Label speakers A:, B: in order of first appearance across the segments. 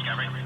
A: Discovery.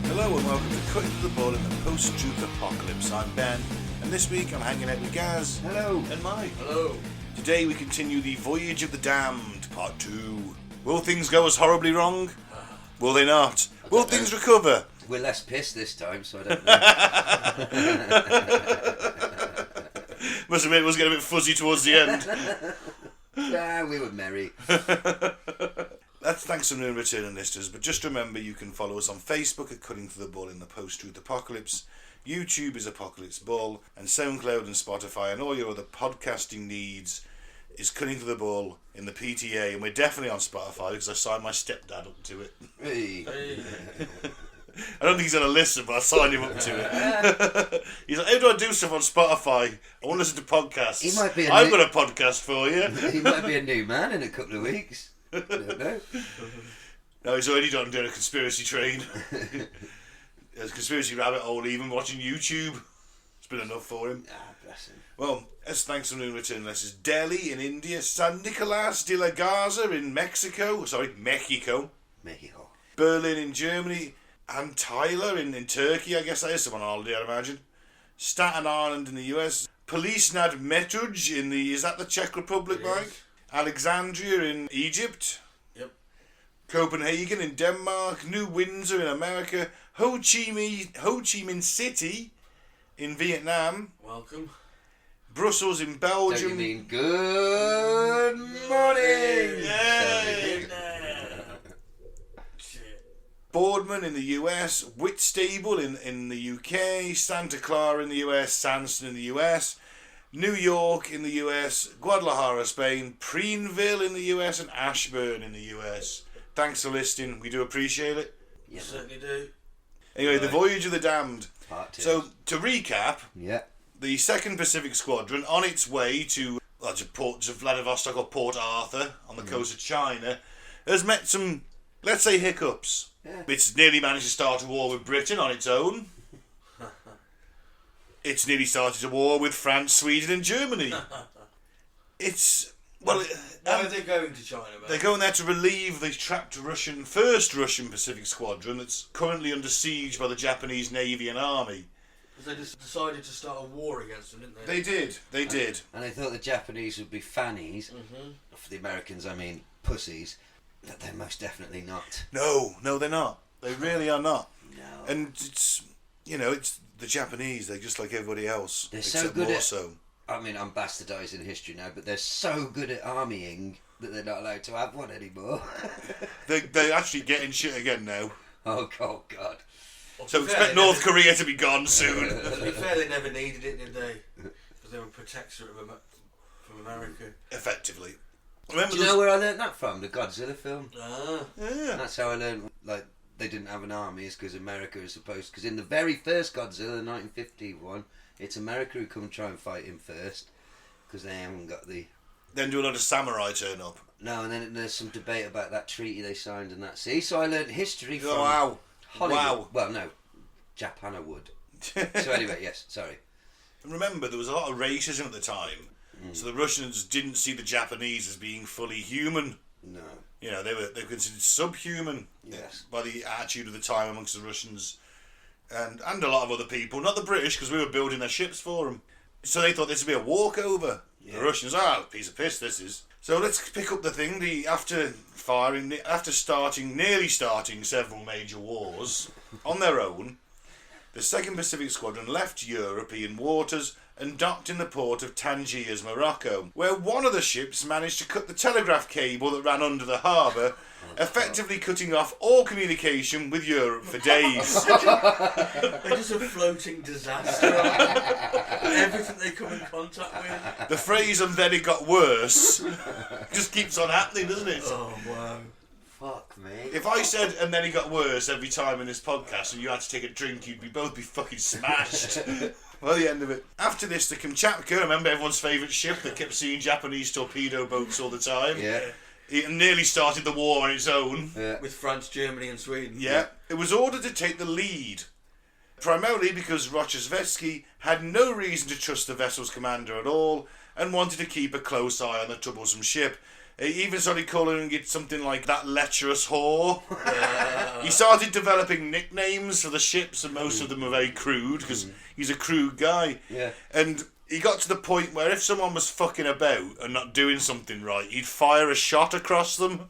B: Hello and welcome to Cutting to the Bull in the Post-Truth Apocalypse. I'm Ben, and this week I'm hanging out with Gaz.
C: Hello.
B: And Mike.
D: Hello.
B: Today we continue the Voyage of the Damned, Part 2. Will things go as horribly wrong? Will they not? Will things recover?
C: We're less pissed this time, so I don't know.
B: Must admit it was getting a bit fuzzy towards the end.
C: Yeah, we were merry.
B: That's thanks to new returning listeners, but just remember you can follow us on Facebook at Cutting to the Bull in the Post-Truth Apocalypse, YouTube is Apocalypse Bull, and SoundCloud and Spotify and all your other podcasting needs is Cutting to the Bull in the PTA, and we're definitely on Spotify because I signed my stepdad up to it.
C: Hey.
B: I don't think he's going to listen, but I signed him up to it. He's like, how do I do stuff on Spotify? I want to listen to podcasts.
C: He might be a
B: I've
C: new-
B: got a podcast for you.
C: He might be a new man in a couple of weeks. I don't know.
B: No, he's already done doing a conspiracy train. There's a conspiracy rabbit hole even watching YouTube. It's been enough for him.
C: Ah, bless him.
B: Well, as thanks to new return listeners, Delhi in India, San Nicolas de la Garza in Mexico, Mexico, Berlin in Germany, and Tyler in Turkey, I guess that is someone on holiday, I'd imagine. Staten Island in the US, Police Nad Metuj in is that the Czech Republic,
D: Yes.
B: Mike? Alexandria in Egypt.
D: Yep.
B: Copenhagen in Denmark, New Windsor in America, Ho Chi Minh City in Vietnam,
D: Welcome.
B: Brussels in
C: Don't
B: Belgium.
C: you mean good morning?
B: Yay!
D: Shit.
B: Boardman in the US, Whitstable in the UK, Santa Clara in the US, Sandston in the US, New York in the US, Guadalajara, Spain, Preenville in the US, and Ashburn in the US. Thanks for listening. We do appreciate it.
C: Yeah,
D: Certainly do.
B: Anyway, the Voyage of the Damned.
C: Part 2.
B: So, to recap,
C: Yeah.
B: the 2nd Pacific Squadron, on its way to Vladivostok or Port Arthur on the coast of China, has met some, let's say, hiccups.
C: Yeah.
B: It's nearly managed to start a war with Britain on its own. It's nearly started a war with France, Sweden and Germany. It's, well...
D: Why are they going to China, mate?
B: They're going there to relieve the trapped first Russian Pacific Squadron that's currently under siege by the Japanese Navy and Army.
D: Because they just decided to start a war against them, didn't they?
B: They did.
C: And they thought the Japanese would be fannies.
D: Mm-hmm.
C: For the Americans, I mean pussies. But they're most definitely not.
B: No, they're not. They really are not.
C: No.
B: And it's, it's the Japanese, they're just like everybody else.
C: They're so
B: except
C: good
B: more
C: at-
B: so.
C: I mean, I'm bastardising history now, but they're so good at armying that they're not allowed to have one anymore.
B: They're actually getting shit again now.
C: Oh, God.
D: Well,
B: So
D: to be fair,
B: expect
D: they
B: North
D: never-
B: Korea to be gone soon.
D: To be fair, they never needed it, did they? Because they were protectorate from America.
B: Effectively. Remember
C: Do you know where I learnt that from? The Godzilla film.
D: Ah.
B: Yeah.
C: That's how I learned, like, they didn't have an army, is because America is supposed... Because in the very first Godzilla, 1951, it's America who come try and fight him first, because they haven't got the...
B: Then do a lot of samurai turn up.
C: No, and then there's some debate about that treaty they signed and that. See, so I learnt history from
B: Oh, wow.
C: Hollywood.
B: Wow.
C: Well, no, Japan would. So anyway, yes, sorry.
B: Remember, there was a lot of racism at the time. So the Russians didn't see the Japanese as being fully human.
C: No.
B: They were considered subhuman.
C: Yes.
B: By the attitude of the time amongst the Russians and a lot of other people. Not the British, because we were building their ships for them. So they thought this would be a walkover.
C: Yeah.
B: The Russians, piece of piss this is. So let's pick up the thing. After nearly starting several major wars on their own, the 2nd Pacific Squadron left European waters and docked in the port of Tangiers, Morocco, where one of the ships managed to cut the telegraph cable that ran under the harbour, effectively cutting off all communication with Europe for days.
D: They're just a floating disaster. Everything they come in contact with.
B: The phrase "and then it got worse" just keeps on happening, doesn't it?
D: Oh, wow.
C: Fuck me.
B: If I said "and then it got worse" every time in this podcast and you had to take a drink, you'd both be fucking smashed. Well, the end of it. After this, the Kamchatka, remember everyone's favourite ship that kept seeing Japanese torpedo boats all the time?
C: Yeah.
B: It nearly started the war on its own.
C: Yeah.
D: With France, Germany and Sweden.
B: Yeah. It was ordered to take the lead, primarily because Rochesvesky had no reason to trust the vessel's commander at all and wanted to keep a close eye on the troublesome ship. He even started calling it something like that lecherous whore. He started developing nicknames for the ships, and most of them were very crude because he's a crude guy.
C: Yeah.
B: And he got to the point where if someone was fucking about and not doing something right, he'd fire a shot across them.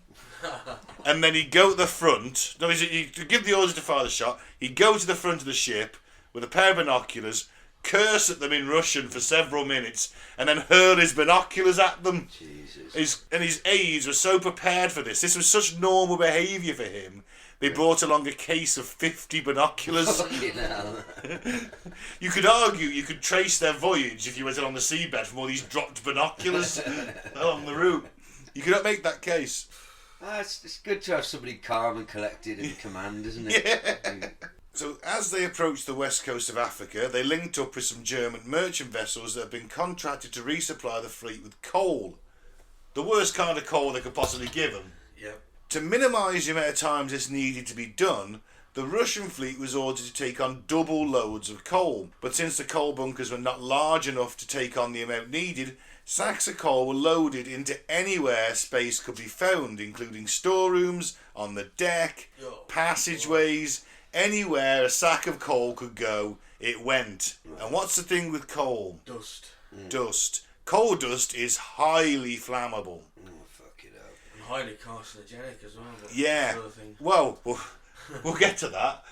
B: And then he'd go to the front. No, he'd give the order to fire the shot. He'd go to the front of the ship with a pair of binoculars, curse at them in Russian for several minutes, and then hurl his binoculars at them.
C: Jesus.
B: His aides were so prepared for this. This was such normal behaviour for him. They brought along a case of 50 binoculars.
C: Fucking hell.
B: You could argue you could trace their voyage if you went along the seabed from all these dropped binoculars along the route. You could make that case.
C: It's good to have somebody calm and collected in command, isn't it?
B: Yeah. So as they approached the west coast of Africa, they linked up with some German merchant vessels that had been contracted to resupply the fleet with coal. The worst kind of coal they could possibly give them.
D: Yep.
B: To minimise the amount of times this needed to be done, the Russian fleet was ordered to take on double loads of coal. But since the coal bunkers were not large enough to take on the amount needed, sacks of coal were loaded into anywhere space could be found, including storerooms, on the deck, passageways. Anywhere a sack of coal could go, it went. And what's the thing with coal?
D: Dust.
B: Dust. Coal dust is highly flammable.
C: Oh, fuck it up.
D: And highly carcinogenic as well.
B: Yeah.
D: Sort of thing.
B: Well, we'll get to that.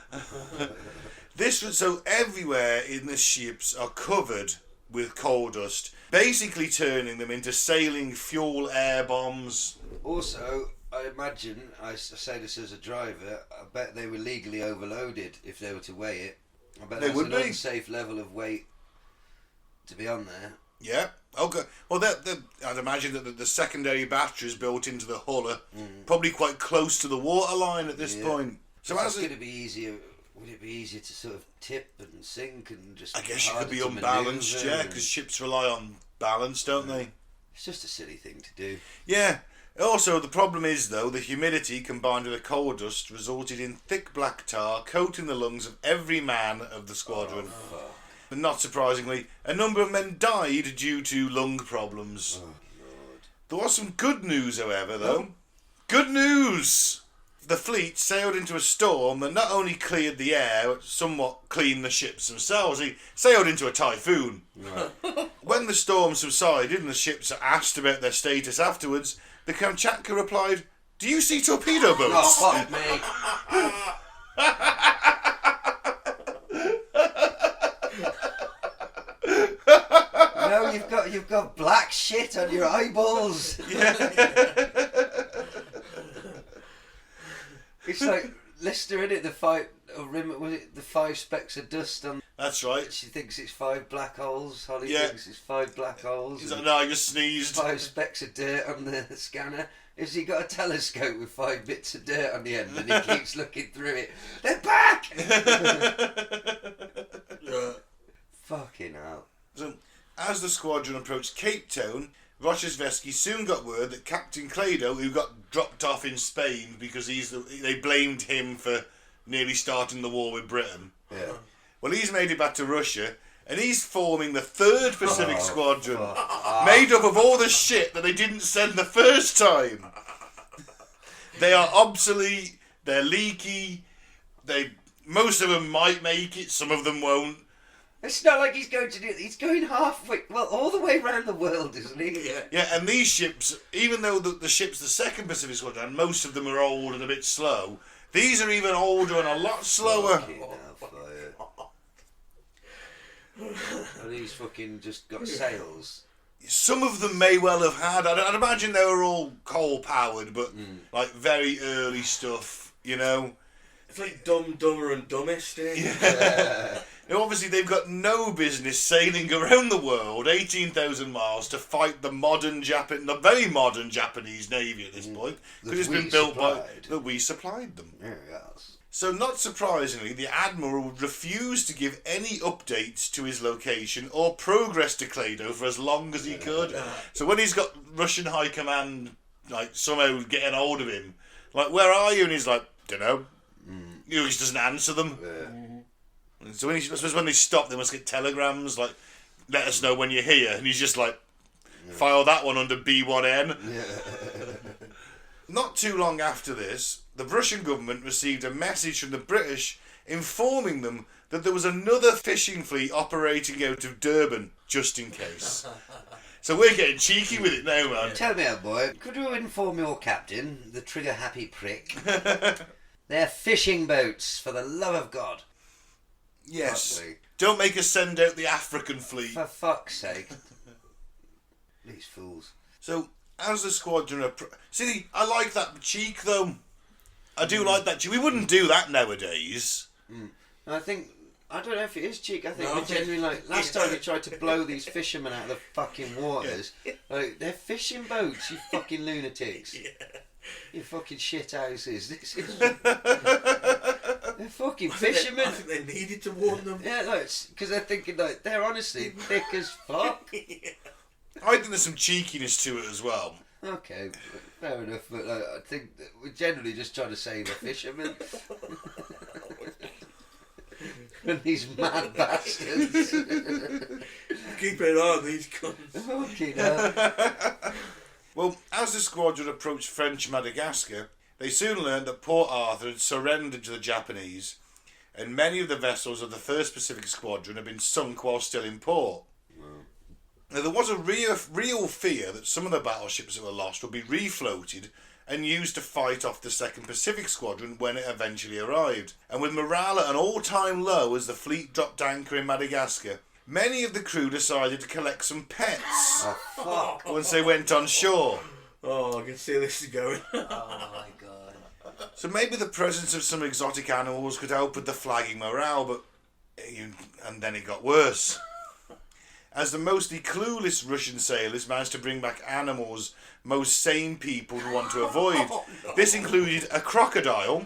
B: This was so everywhere in the ships are covered with coal dust, basically turning them into sailing fuel air bombs.
C: Also, I imagine, I say this as a driver, I bet they were legally overloaded if they were to weigh it. I bet
B: They
C: that's
B: would
C: an
B: be.
C: unsafe level of weight to be on there.
B: Yeah. Okay. Well, I'd imagine that the secondary batteries built into the hull are probably quite close to the waterline at this point. So
C: So
B: as
C: it's
B: it,
C: going to be easier. Would it be easier to sort of tip and sink and just?
B: I guess you could
C: harder
B: be
C: to
B: unbalanced,
C: manoeuvre
B: yeah,
C: and-
B: because ships rely on balance, don't they?
C: It's just a silly thing to do.
B: Yeah. Also, the problem is, though, the humidity combined with the coal dust resulted in thick black tar coating the lungs of every man of the squadron. And not surprisingly, a number of men died due to lung problems.
C: Oh, Lord.
B: There was some good news, however, though. Good news! The fleet sailed into a storm that not only cleared the air, but somewhat cleaned the ships themselves. He sailed into a typhoon.
C: Right.
B: When the storm subsided and the ships are asked about their status afterwards, the Kamchatka replied, "Do you see torpedo boats?"
C: Oh, fuck me. No, you've got black shit on your eyeballs. It's like Lister, in it, the five. Was it the 5 specks of dust on?
B: That's right.
C: She thinks it's 5 black holes. Holly
B: Yeah.
C: thinks it's 5 black holes.
B: He's like,
C: and
B: "No, I just sneezed."
C: 5 specks of dirt on the scanner. Has he got a telescope with 5 bits of dirt on the end, and he keeps looking through it? They're back. Fucking hell.
B: So, as the squadron approached Cape Town, Rochesvesky soon got word that Captain Clado, who got dropped off in Spain because they blamed him for nearly starting the war with Britain.
C: Yeah.
B: Well, he's made it back to Russia, and he's forming the 3rd Pacific Squadron,
C: fuck.
B: made up of all the shit that they didn't send the first time. They are obsolete, they're leaky, most of them might make it, some of them won't.
C: It's not like he's going to do it. He's going halfway, well, all the way around the world, isn't he?
D: Yeah.
B: Yeah, and these ships, even though the ships, the 2nd Pacific Squadron, most of them are old and a bit slow, these are even older and a lot slower.
C: Fucking hellfire. And he's fucking just got sails.
B: Some of them may well have had, I'd imagine they were all coal powered, but like very early stuff, you know.
D: It's like Dumb, Dumber and Dumbest, eh?
B: Yeah. Now, obviously, they've got no business sailing around the world 18,000 miles to fight the very modern Japanese Navy at this point, because it's been built that we supplied them.
C: Yes.
B: So, not surprisingly, the Admiral refused to give any updates to his location or progress to Clado for as long as he could. So, when he's got Russian High Command, like, somehow getting hold of him, like, where are you? And he's like, don't know. He just doesn't answer them. So I suppose when they stop, they must get telegrams like, "Let us know when you're here," and he's just like, "File that one under B1N." Not too long after this, the Russian government received a message from the British informing them that there was another fishing fleet operating out of Durban, just in case. So we're getting cheeky with it now, man.
C: Tell me, old boy, could you inform your captain, the trigger-happy prick? They're fishing boats, for the love of God.
B: Yes. Don't make us send out the African fleet.
C: For fuck's sake. These fools.
B: So, as the squadron... See, I like that cheek, though. I do like that cheek. We wouldn't do that nowadays.
C: I think... I don't know if it is cheek. I think we're genuinely like... Last time we tried to blow these fishermen out of the fucking waters. Like, they're fishing boats, you fucking lunatics. You fucking shithouses. This is... They're fucking fishermen.
D: I think they needed to warn them.
C: Yeah, like, because they're thinking, like, they're honestly thick as fuck.
B: I think there's some cheekiness to it as well.
C: Okay, fair enough, but I think that we're generally just trying to save the fishermen. And these mad bastards.
D: Keep an eye on these cunts.
C: Fucking hell.
B: Well, as the squadron approached French Madagascar, they soon learned that Port Arthur had surrendered to the Japanese, and many of the vessels of the 1st Pacific Squadron had been sunk while still in port. Now, there was a real fear that some of the battleships that were lost would be refloated and used to fight off the 2nd Pacific Squadron when it eventually arrived. And with morale at an all-time low as the fleet dropped anchor in Madagascar, many of the crew decided to collect some pets once they went on shore.
D: Oh, I can see this is going.
C: Oh my God.
B: So maybe the presence of some exotic animals could help with the flagging morale, but... And then it got worse. As the mostly clueless Russian sailors managed to bring back animals most sane people would want to avoid. This included a crocodile.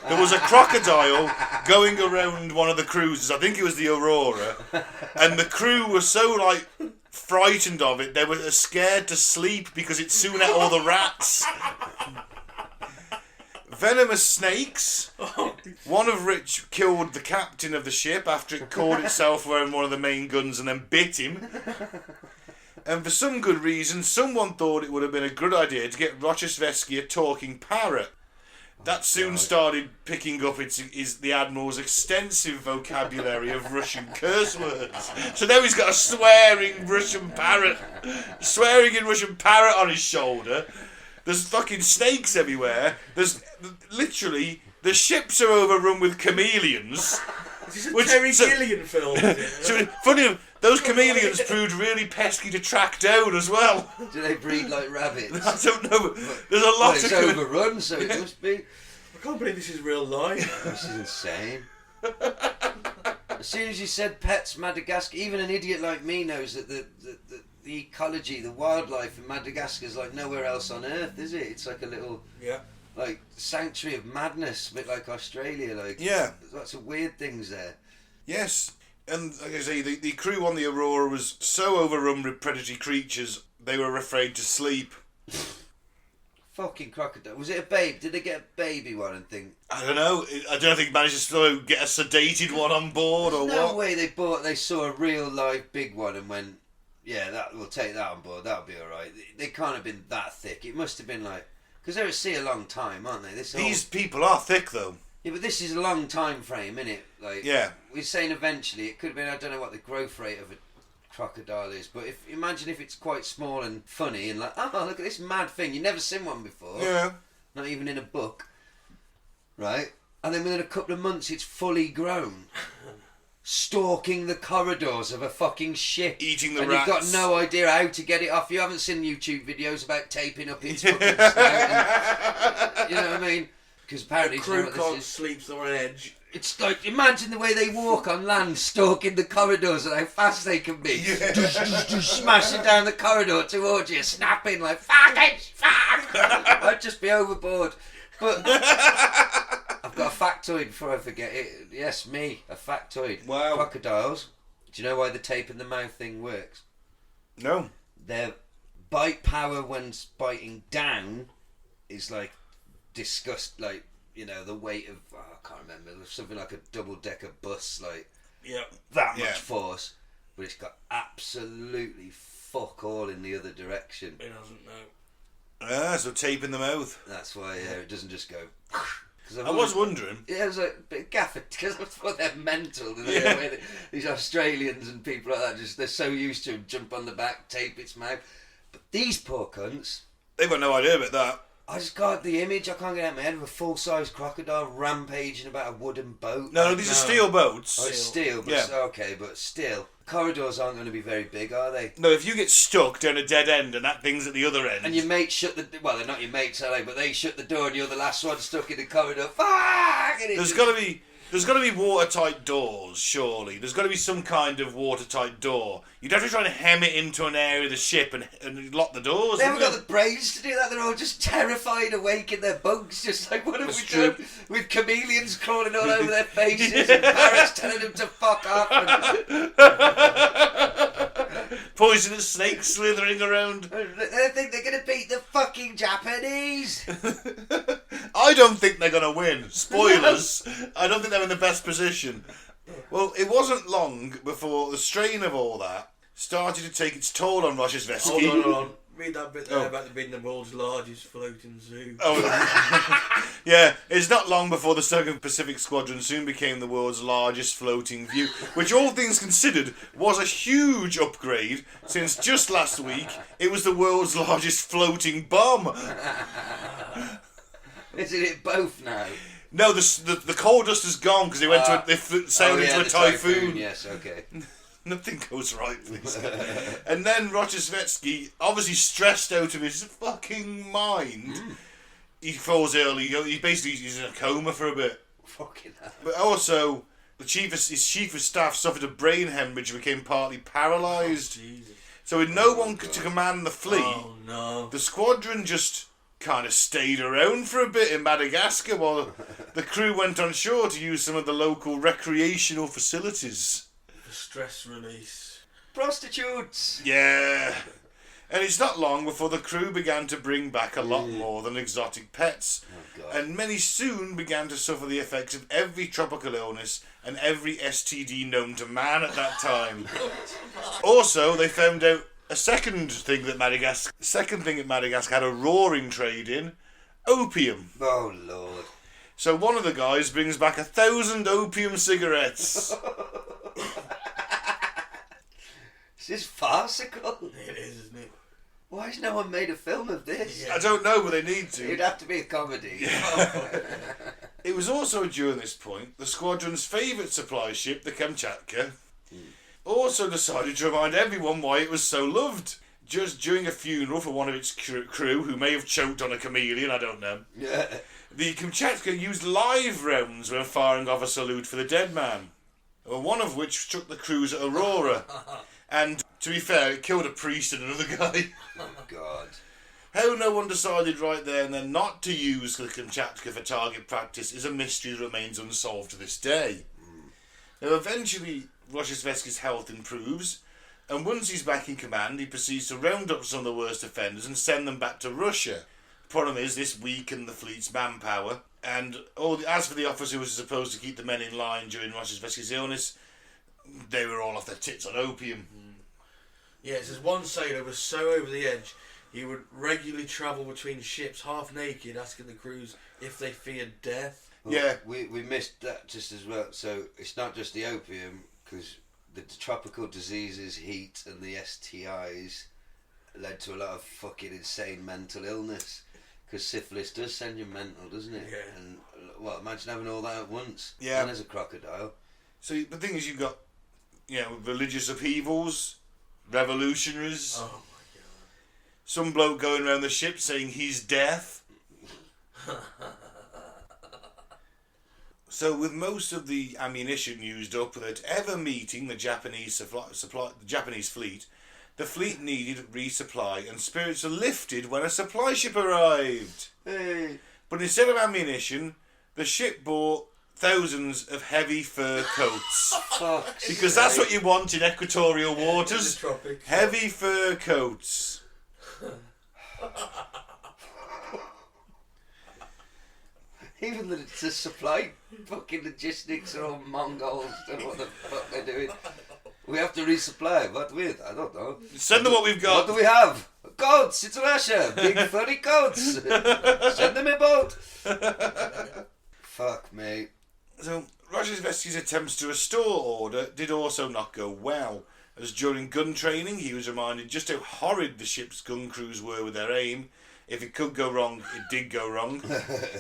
B: There was a crocodile going around one of the cruisers, I think it was the Aurora, and the crew were so, like, frightened of it, they were scared to sleep because it soon ate all the rats. Venomous snakes, one of which killed the captain of the ship after it caught itself wearing one of the main guns and then bit him. And for some good reason, someone thought it would have been a good idea to get Rochesvesky a talking parrot. That soon started picking up the Admiral's extensive vocabulary of Russian curse words. So now he's got a swearing in Russian parrot on his shoulder. There's fucking snakes everywhere. There's literally, the ships are overrun with chameleons.
D: Is this a Terry Gilliam film?
B: So, funny enough, those chameleons proved really pesky to track down as well.
C: Do they breed like rabbits?
B: I don't know, but there's a lot of...
C: It's overrun, so it must be.
D: I can't believe this is real life.
C: This is insane. As soon as you said pets, Madagascar, even an idiot like me knows that the ecology, the wildlife in Madagascar is like nowhere else on Earth, is it? It's like a little...
D: Yeah.
C: Like sanctuary of madness, a bit like Australia. Like,
B: yeah,
C: there's lots of weird things there.
B: Yes, and like I say, the crew on the Aurora was so overrun with predatory creatures they were afraid to sleep.
C: Fucking crocodile. Was it a babe? Did they get a baby one and think?
B: I don't know. I don't think they managed to sort of get a sedated one on board or
C: no
B: what.
C: Way they saw a real live big one and went, yeah, we'll take that on board. That'll be all right. They can't have been that thick. It must have been like. Because they're at sea a long time, aren't they?
B: These people are thick, though.
C: Yeah, but this is a long time frame, isn't it? Like,
B: yeah.
C: We're saying eventually it could have been. I don't know what the growth rate of a crocodile is, but imagine if it's quite small and funny and like, oh, look at this mad thing. You've never seen one before.
B: Yeah.
C: Not even in a book, right? And then within a couple of months, it's fully grown. Stalking the corridors of a fucking ship.
B: Eating the
C: and
B: rats.
C: You've got no idea how to get it off. You haven't seen YouTube videos about taping up its fucking snout. You know what I mean? Because apparently...
D: The crew can't sleep on an edge.
C: It's like, imagine the way they walk on land, stalking the corridors and how fast they can be. Smashing down the corridor towards you, snapping like, fucking fuck! I'd just be overboard. But I've got a factoid before I forget it. Yes, me, a factoid.
B: Wow.
C: Crocodiles, do you know why the tape in the mouth thing works?
B: No.
C: Their bite power when biting down is like disgust, like, you know, the weight of, I can't remember, something like a double-decker bus, like that much force, but it's got absolutely fuck all in the other direction.
D: It doesn't know.
B: So tape in the mouth.
C: That's why it doesn't just go.
B: I was wondering.
C: Yeah, it was a bit gaffer because I thought they're mental. The way that these Australians and people like that, just they're so used to jump on the back, tape its mouth. But these poor cunts,
B: They've got no idea about that.
C: I just got the image, I can't get out of my head, of a full-size crocodile rampaging about a wooden boat.
B: No, these are steel boats.
C: Oh, it's steel, but okay, but still. Corridors aren't going to be very big, are they?
B: No, if you get stuck down a dead end and that thing's at the other end.
C: And your mates shut the... Well, they're not your mates, are they? But they shut the door and you're the last one stuck in the corridor. Fuck!
B: There's got to be watertight doors, surely. There's got to be some kind of watertight door. You'd have to try and hem it into an area of the ship and lock the doors.
C: They haven't got the brains to do that. They're all just terrified, awake in their bunks, just like, what have we done? With chameleons crawling all over their faces and parrots telling them to fuck off.
B: Poisonous snakes slithering around.
C: They think they're going to beat the fucking Japanese.
B: I don't think they're going to win. Spoilers. I don't think they're in the best position. Well, it wasn't long before the strain of all that started to take its toll on Roshesvetsky.
D: Hold on. Read that bit there about being the world's largest floating zoo.
B: Oh, yeah. It's not long before the Second Pacific Squadron soon became the world's largest floating view, which, all things considered, was a huge upgrade since just last week it was the world's largest floating bomb.
C: Isn't it both now?
B: No, the coal dust is gone because they sailed into a typhoon.
C: Yes, okay.
B: Nothing goes right, please. And then Roshesvetsky, obviously stressed out of his fucking mind, he falls ill. He's in a coma for a bit.
C: Fucking hell.
B: But also, his chief of staff suffered a brain hemorrhage and became partly paralysed.
D: Jesus.
B: So with no one to command the fleet,
D: the
B: squadron just kind of stayed around for a bit in Madagascar while the crew went on shore to use some of the local recreational facilities.
D: The stress release.
C: Prostitutes!
B: Yeah. And it's not long before the crew began to bring back a lot more than exotic pets. And many soon began to suffer the effects of every tropical illness and every STD known to man at that time. Also, they found out a second thing that Madagascar had a roaring trade in: opium.
C: Oh, Lord.
B: So one of the guys brings back 1,000 opium cigarettes.
C: Is this farcical?
D: It is, isn't it?
C: Why has no one made a film of this?
B: I don't know, but they need to.
C: It'd have to be a comedy.
B: It was also during this point the squadron's favourite supply ship, the Kamchatka, also decided to remind everyone why it was so loved. Just during a funeral for one of its crew, who may have choked on a chameleon, I don't know. The Kamchatka used live rounds when firing off a salute for the dead man, one of which struck the crew's Aurora. And, to be fair, it killed a priest and another guy.
C: Oh, God.
B: How no one decided right there and then not to use the Kamchatka for target practice is a mystery that remains unsolved to this day. Now, eventually, Roshesvetsky's health improves, and once he's back in command, he proceeds to round up some of the worst offenders and send them back to Russia. The problem is, this weakened the fleet's manpower, and as for the officer who was supposed to keep the men in line during Roshesvetsky's illness, they were all off their tits on opium.
D: Yeah, it says one sailor was so over the edge, he would regularly travel between ships half naked, asking the crews if they feared death.
C: Well, we missed that just as well. So it's not just the opium, because the tropical diseases, heat, and the STIs led to a lot of fucking insane mental illness. Because syphilis does send you mental, doesn't it?
D: Yeah.
C: And well, imagine having all that at once.
B: Yeah.
C: And as a crocodile.
B: So the thing is, you've got, religious upheavals, revolutionaries.
D: Oh my God.
B: Some bloke going around the ship saying he's death. So with most of the ammunition used up without ever meeting the Japanese fleet, the fleet needed resupply, and spirits were lifted when a supply ship arrived.
C: Hey.
B: But instead of ammunition, the ship bore thousands of heavy fur coats. Because that's what you want in equatorial waters. Heavy fur coats.
C: Even the supply fucking logistics are all Mongols. Don't know what the fuck they're doing. We have to resupply. What with? I don't know.
B: Send them what we've got.
C: What do we have? Coats. It's Russia. Big furry coats. Send them a boat. Fuck me.
B: So Rozhetsky's attempts to restore order did also not go well, as during gun training he was reminded just how horrid the ship's gun crews were with their aim. If it could go wrong, it did go wrong.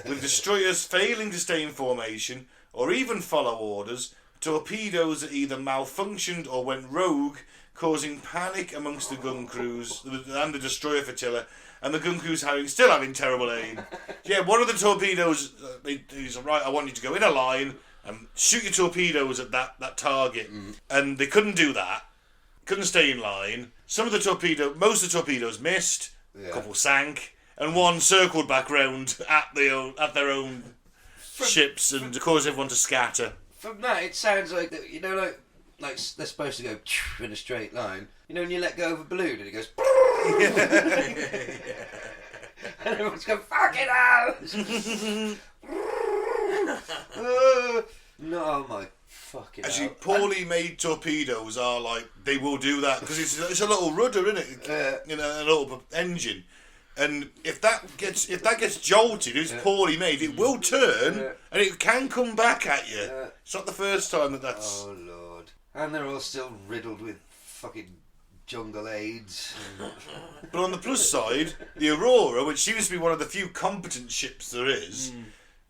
B: With destroyers failing to stay in formation or even follow orders, torpedoes that either malfunctioned or went rogue, causing panic amongst the gun crews and the destroyer flotilla, and the gun crews still having terrible aim. Yeah, one of the torpedoes, he's right, I want you to go in a line and shoot your torpedoes at that target. And they couldn't do that. Couldn't stay in line. Most of the torpedoes missed, a couple sank, and one circled back round at their own ships and caused everyone to scatter.
C: From that, it sounds like that. You know, like they're supposed to go in a straight line. You know, when you let go of a balloon and it goes. And everyone's going fucking out. No, my fucking.
B: Actually, poorly made torpedoes are like they will do that because it's a little rudder, isn't it? A little engine. And if that gets jolted, it's poorly made, it will turn and it can come back at you. It's not the first time that's...
C: Oh, Lord. And they're all still riddled with fucking jungle AIDS.
B: But on the plus side, the Aurora, which seems to be one of the few competent ships there is,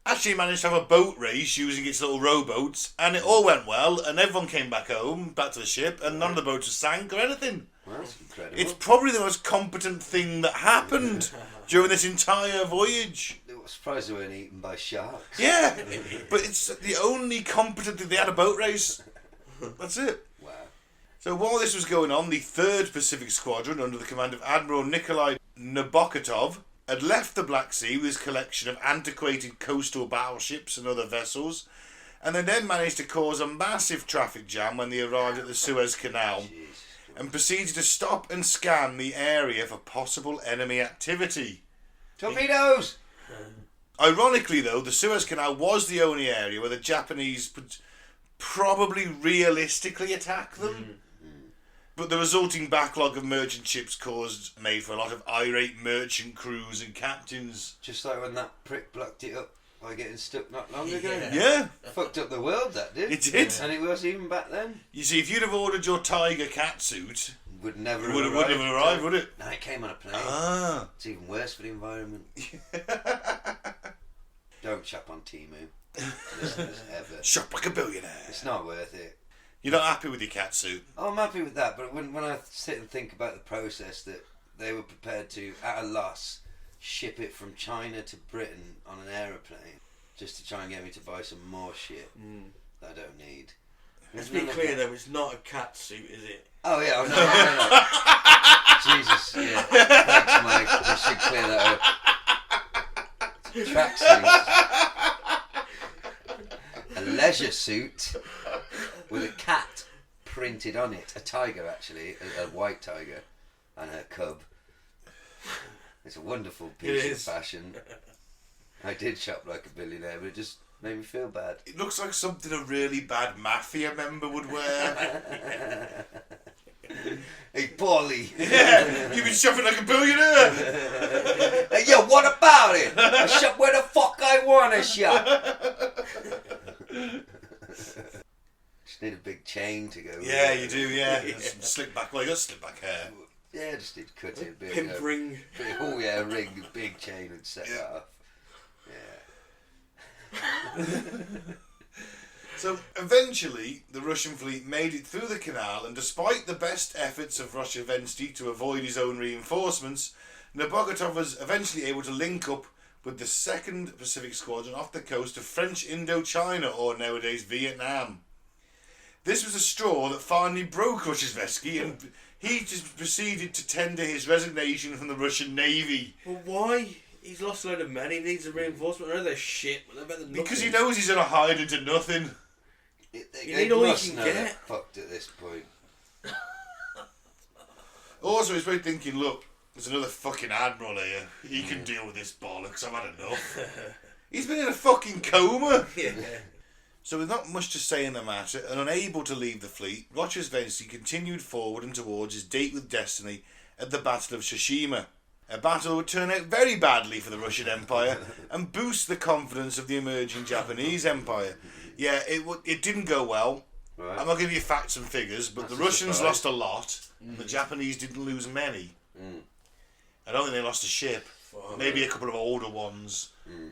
B: actually managed to have a boat race using its little rowboats, and it all went well, and everyone came back home, back to the ship, and none of the boats sank or anything.
C: Well, that's incredible.
B: It's probably the most competent thing that happened during this entire voyage.
C: They were surprised they weren't eaten by sharks.
B: Yeah, but it's the only competent thing. They had a boat race. That's it.
C: Wow.
B: So while this was going on, the 3rd Pacific Squadron, under the command of Admiral Nikolai Nabokotov, had left the Black Sea with his collection of antiquated coastal battleships and other vessels, and they then managed to cause a massive traffic jam when they arrived at the Suez Canal. And proceeded to stop and scan the area for possible enemy activity.
C: Torpedoes!
B: Ironically, though, the Suez Canal was the only area where the Japanese would probably realistically attack them. But the resulting backlog of merchant ships made for a lot of irate merchant crews and captains.
C: Just like when that prick blocked it up by getting stuck not long ago.
B: Yeah.
C: Fucked up the world, that did.
B: It did.
C: And it was even back then.
B: You see, if you'd have ordered your Tiger catsuit,
C: Would never
B: it wouldn't have arrived, would it?
C: No, it came on a plane.
B: Ah.
C: It's even worse for the environment. Don't shop on Temu. Listeners, ever.
B: Shop like a billionaire.
C: It's not worth it.
B: You're not happy with your catsuit?
C: Oh, I'm happy with that, but when I sit and think about the process that they were prepared to, at a loss, ship it from China to Britain on an aeroplane just to try and get me to buy some more shit that I don't need.
D: Let's be clear though, it's not a cat suit, is it?
C: Oh yeah, no. Jesus, yeah. Thanks, Mike. I should clear that up. Tracksuit. A leisure suit with a cat printed on it. A tiger, actually. A white tiger. And her cub. It's a wonderful piece of fashion. I did shop like a billionaire, but it just made me feel bad.
B: It looks like something a really bad mafia member would wear.
C: Hey, Paulie.
B: Yeah, you've been shopping like a billionaire.
C: Hey, yo, what about it? I shop where the fuck I want to shop. Just need a big chain to go with.
B: Yeah, you do, yeah. Some slick back, well, you got slick back hair.
C: Yeah, just need to cut it a bit.
D: Pimp ring.
C: Oh yeah, a ring, a big chain and set that off. Yeah.
B: So eventually, the Russian fleet made it through the canal, and despite the best efforts of Rozhetsky to avoid his own reinforcements, Nabokotov was eventually able to link up with the 2nd Pacific Squadron off the coast of French Indochina, or nowadays Vietnam. This was a straw that finally broke Rozhestvsky, and he just proceeded to tender his resignation from the Russian Navy.
D: Well, why? He's lost a load of men. He needs a reinforcement. I know they're shit, but they're better than
B: Because
D: nothing.
B: he knows he's going to hide into nothing.
D: You need all you can get.
C: Fucked at this point.
B: Also, he's probably thinking, look, there's another fucking admiral here. He can deal with this bollocks. I've had enough. He's been in a fucking coma.
D: Yeah.
B: So with not much to say in the matter, and unable to leave the fleet, Rozhestvsky continued forward and towards his date with destiny at the Battle of Tsushima. A battle would turn out very badly for the Russian Empire and boost the confidence of the emerging Japanese Empire. Yeah, it didn't go well.
C: Right.
B: I'm not giving you facts and figures, but
C: That's
B: the
C: a
B: Russians
C: surprise.
B: lost a lot. The Japanese didn't lose many. I don't think they lost a ship. Maybe a couple of older ones.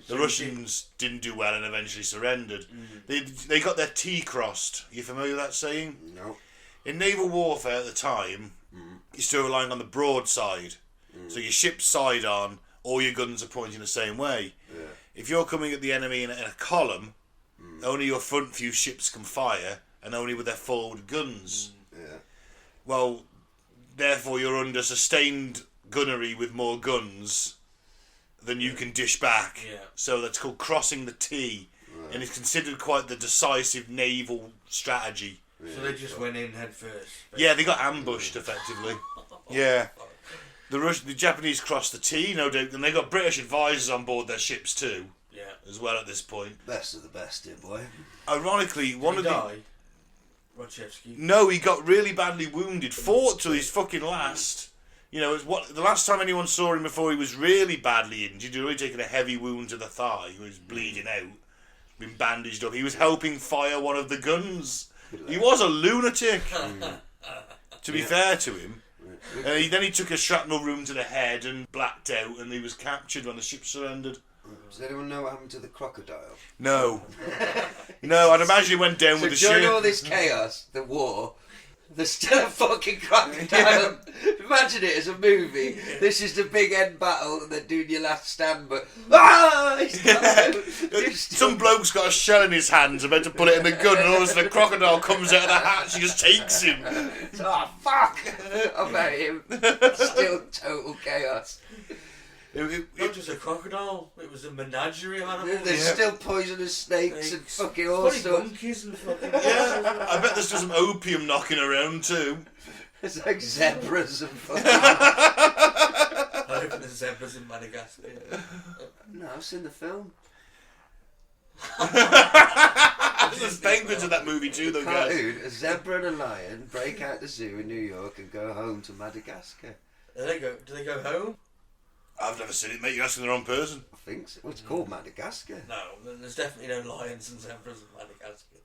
B: The Russians didn't do well and eventually surrendered. They got their T crossed. You familiar with that saying?
C: No.
B: In naval warfare at the time, you're still relying on the broadside. So your ship's side on, all your guns are pointing the same way.
C: Yeah.
B: If you're coming at the enemy in a column, only your front few ships can fire, and only with their forward guns.
C: Yeah.
B: Well, therefore you're under sustained gunnery with more guns than you can dish back.
D: Yeah.
B: So that's called crossing the T, and it's considered quite the decisive naval strategy.
D: So they just went in head first.
B: Yeah, they got ambushed effectively. Yeah. The Japanese crossed the T, no doubt, and they got British advisors on board their ships too.
D: Yeah.
B: As well at this point.
C: Best of the best, dear boy.
B: Ironically, one
D: Did
B: of
D: he
B: the
D: die? Rozhestvsky?
B: No, he got really badly wounded. Fought till his fucking last. You know, the last time anyone saw him before he was really badly injured. He'd already taken a heavy wound to the thigh. He was bleeding out. Been bandaged up. He was helping fire one of the guns. He was a lunatic. To be fair to him. Then he took a shrapnel wound to the head and blacked out, and he was captured when the ship surrendered.
C: Does anyone know what happened to the crocodile?
B: No. No, I'd imagine he went down
C: So
B: with the
C: during
B: ship.
C: all this chaos, the war, there's still a fucking crocodile. Imagine it as a movie. This is the big end battle, and then doing your last stand, but
B: Some bloke's got a shell in his hands, about to put it in the gun, and all of a sudden a crocodile comes out of the hatch and just takes him.
C: Oh fuck! About him. Still total chaos.
D: Not just a crocodile, it was a menagerie of animals.
C: There's still poisonous snakes and fucking all
D: Bloody
C: sorts.
D: monkeys and fucking...
B: Yeah, I bet there's still some opium knocking around too.
C: It's like zebras and fucking...
D: I hope there's zebras in Madagascar.
C: No, I've seen the film.
B: There's penguins in that movie too, though, guys.
C: Cartoon, a zebra and a lion break out the zoo in New York and go home to Madagascar.
D: Do they go home?
B: I've never seen it, mate. You're asking the wrong person.
C: I think so. Well, it's called Madagascar.
D: No, there's definitely no lions and zebras in Madagascar.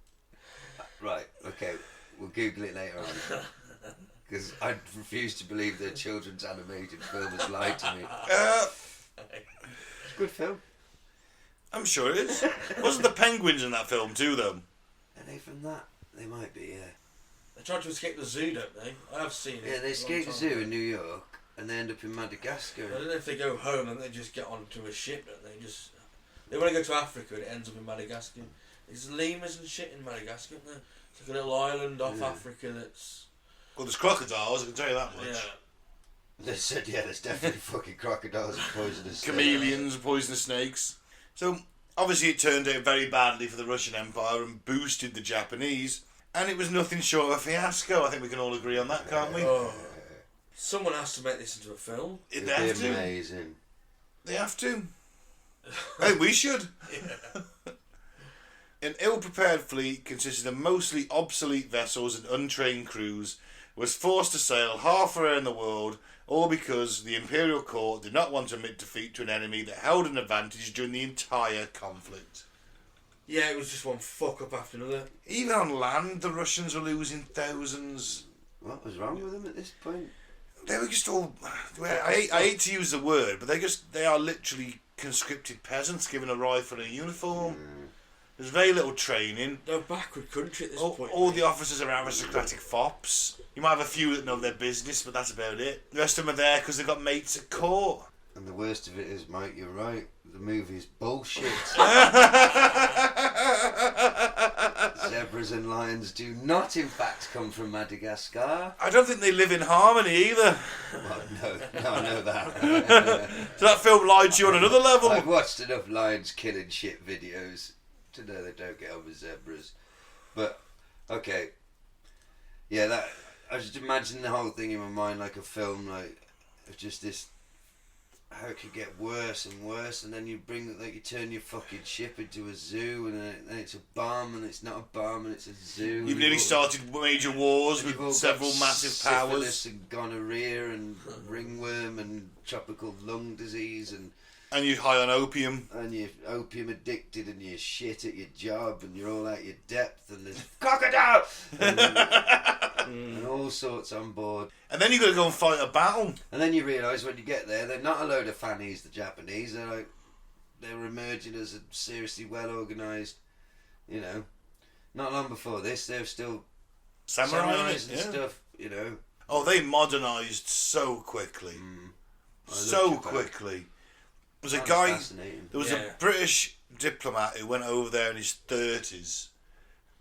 C: Right, okay. We'll Google it later on. Because I refuse to believe that a children's animated film has lied to me. It's a good film.
B: I'm sure it is. Wasn't the penguins in that film too, though?
C: Are they from that? They might be, yeah.
D: They tried to escape the zoo, don't they? I have seen it.
C: Yeah, they
D: a long
C: escape the
D: time
C: zoo
D: ago.
C: in New York and they end up in Madagascar.
D: I don't know if they go home and they just get onto a ship, don't they? They want to go to Africa and it ends up in Madagascar. There's lemurs and shit in Madagascar, isn't there? It's like a little island off Africa that's...
B: Well, there's crocodiles, I can tell you that much.
D: Yeah.
C: They said, yeah, there's definitely fucking crocodiles and poisonous
B: Chameleons, poisonous snakes. So, obviously it turned out very badly for the Russian Empire and boosted the Japanese. And it was nothing short of a fiasco. I think we can all agree on that, can't we?
D: Oh. Someone has to make this into a film.
B: They
C: It'd
B: have
C: be
B: to.
C: amazing.
B: They have to. Hey, we should. An ill-prepared fleet consisting of mostly obsolete vessels and untrained crews was forced to sail half around the world, all because the Imperial Court did not want to admit defeat to an enemy that held an advantage during the entire conflict.
D: Yeah, it was just one fuck up after another.
B: Even on land, the Russians were losing thousands.
C: What was wrong with them at this point?
B: They were just all... I hate to use the word, but they are literally conscripted peasants given a rifle and a uniform. There's very little training.
D: They're a backward country at this point.
B: All the officers are aristocratic fops. You might have a few that know their business, but that's about it. The rest of them are there because they've got mates at court.
C: And the worst of it is, Mike, you're right. The movie is bullshit. Zebras and lions do not, in fact, come from Madagascar.
B: I don't think they live in harmony either.
C: Well, no, I know that.
B: So that film lied to you on another level.
C: I've watched enough lions killing shit videos to know they don't get on with zebras. But, okay. Yeah, that I just imagine the whole thing in my mind like a film, like, of just this, how it could get worse and worse, and then you turn your fucking ship into a zoo, and then it's a bomb, and it's not a bomb, and it's a zoo.
B: You've nearly started major wars with several massive powers.
C: Syphilis and gonorrhea and ringworm and tropical lung disease and
B: you're high on opium.
C: And you're opium addicted and you're shit at your job and you're all out your depth and there's crocodile and all sorts on board.
B: And then you've got to go and fight a battle.
C: And then you realise when you get there, they're not a load of fannies, the Japanese. They're emerging as a seriously well organised, you know. Not long before this, they're still samurais and stuff, you know.
B: Oh, they modernised so quickly. So quickly. There was a British diplomat who went over there in his 30s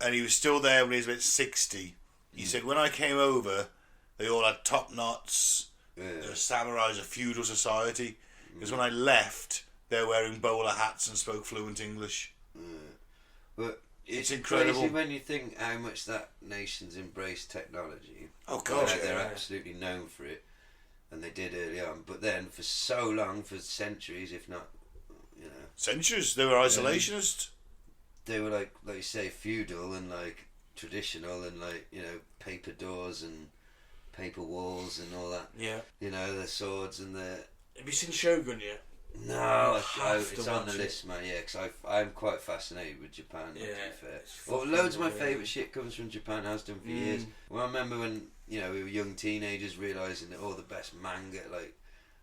B: and he was still there when he was about 60. He said, when I came over, they all had top knots. They were samurais, a feudal society. Because when I left, they were wearing bowler hats and spoke fluent English.
C: But
B: it's incredible.
C: Crazy when you think how much that nation's embraced technology.
B: Oh, God.
C: They're absolutely known for it. And they did early on. But then for so long, for centuries, if not, you know.
B: Centuries? They were isolationist.
C: They were like you say, feudal and like traditional and like, you know, paper doors and paper walls and all that.
D: Yeah.
C: You know, the swords and the...
D: Have you seen Shogun yet?
C: No, it's on the list, man. Yeah, because I'm quite fascinated with Japan. Yeah, to be fair. Well, loads of my favourite shit comes from Japan. Has done for years. Well, I remember when we were young teenagers realising that all the best manga, like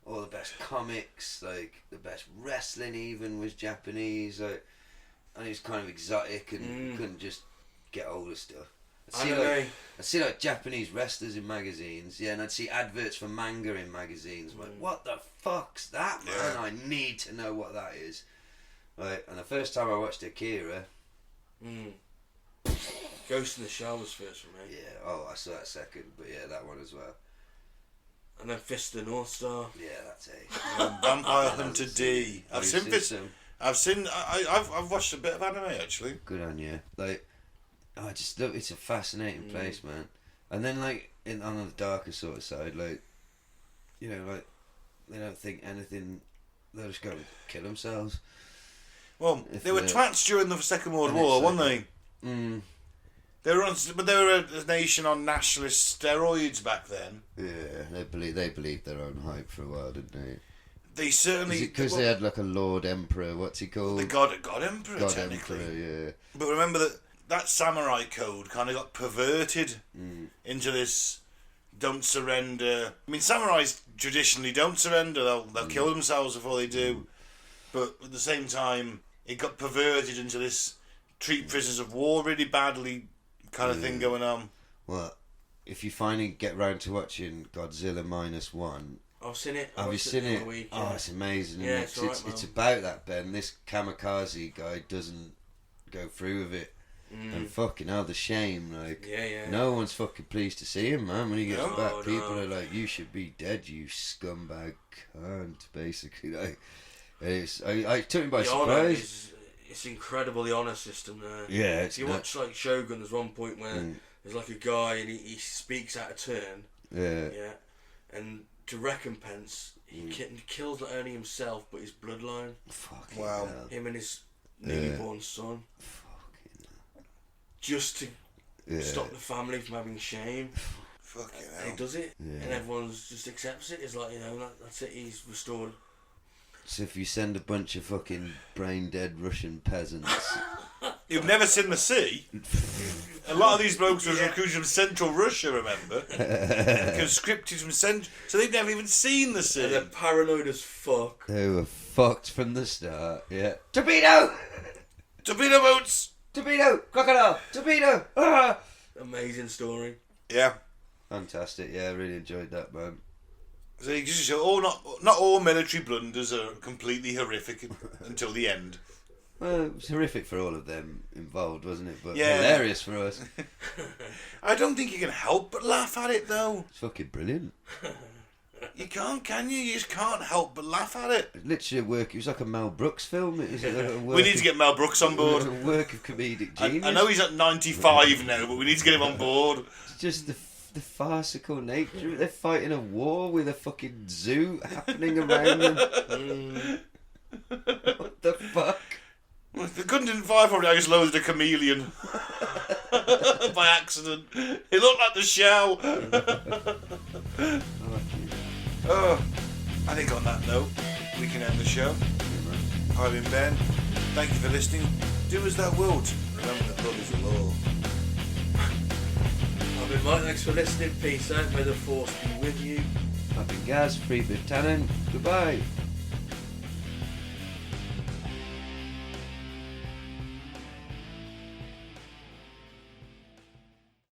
C: all the best comics, like the best wrestling, even was Japanese. Like, and it was kind of exotic, and you couldn't just get older stuff. I'd see like Japanese wrestlers in magazines, and I'd see adverts for manga in magazines. I'm like, what the fuck's that, man? Yeah. I need to know what that is. Right, and the first time I watched Akira,
D: Ghost in the Shell was first for me.
C: Yeah, I saw that second, but yeah, that one as well.
D: And then Fist of the North Star.
C: Yeah, that's it.
B: Vampire Hunter D. I've watched a bit of anime actually.
C: Good on you. Like, I just look. It's a fascinating place, man. And then like on the darker sort of side, like, you know, like they don't think anything. They'll just go and kill themselves.
B: Well, they were twats during the Second World War, weren't they? They were a nation on nationalist steroids back then.
C: Yeah, they believed their own hype for a while, didn't they?
B: They certainly...
C: Because they had like a Lord Emperor, what's he called?
B: The God Emperor, technically.
C: Emperor, yeah.
B: But remember that samurai code kind of got perverted into this don't surrender. I mean, samurais traditionally don't surrender. They'll kill themselves before they do. But at the same time, it got perverted into this treat prisoners of war really badly kind of thing going on.
C: Well, if you finally get round to watching Godzilla -1...
D: I've seen it.
C: Have you seen it?
D: Week,
C: Oh, it's amazing.
D: Yeah,
C: it's about that, Ben. This kamikaze guy doesn't go through with it. And fucking hell, the shame. Like, no one's fucking pleased to see him, man. When he gets back, people are like, you should be dead, you scumbag cunt, basically. Like, I took him by surprise.
D: It's incredible, the honour system there.
C: Yeah,
D: if you watch like Shogun, there's one point where there's like a guy and he speaks out of turn. Yeah. And to recompense, he kills not only himself but his bloodline.
C: Fucking hell.
D: Him and his newly born son.
C: Fucking hell.
D: Just to stop the family from having shame.
B: Fucking hell.
D: He does it, and everyone just accepts it. It's like, you know, that's it. He's restored.
C: So if you send a bunch of fucking brain dead Russian peasants,
B: you've never seen the sea. A lot of these blokes were recruited from Central Russia, remember? Conscripted from Central, so they've never even seen the sea.
D: And they're paranoid as fuck.
C: They were fucked from the start. Yeah. Torpedo!
B: Torpedo boats!
C: Torpedo! Crocodile! Torpedo!
D: Amazing story.
B: Yeah.
C: Fantastic. Yeah, I really enjoyed that, man.
B: So you just show, not all military blunders are completely horrific until the end.
C: Well, it was horrific for all of them involved, wasn't it? But
B: Yeah.
C: hilarious for us.
B: I don't think you can help but laugh at it, though.
C: It's fucking brilliant.
B: You can't, can you? You just can't help but laugh at it.
C: It literally it was like a Mel Brooks film. It was a work
B: We need to get Mel Brooks on board.
C: a work of comedic genius.
B: I know he's at 95 now, but we need to get him on board.
C: It's just the farcical nature. They're fighting a war with a fucking zoo happening around them. What the fuck?
B: The gun didn't fire properly, I just loaded a chameleon. By accident. It looked like the shell. Oh, I think on that note, we can end the show. I've been Ben. Thank you for listening. Do as thou wilt. Remember that love is the law.
D: I've been Mike, thanks for listening. Peace out. May the force be with you.
C: I've been Gaz, Free Lieutenant. Goodbye.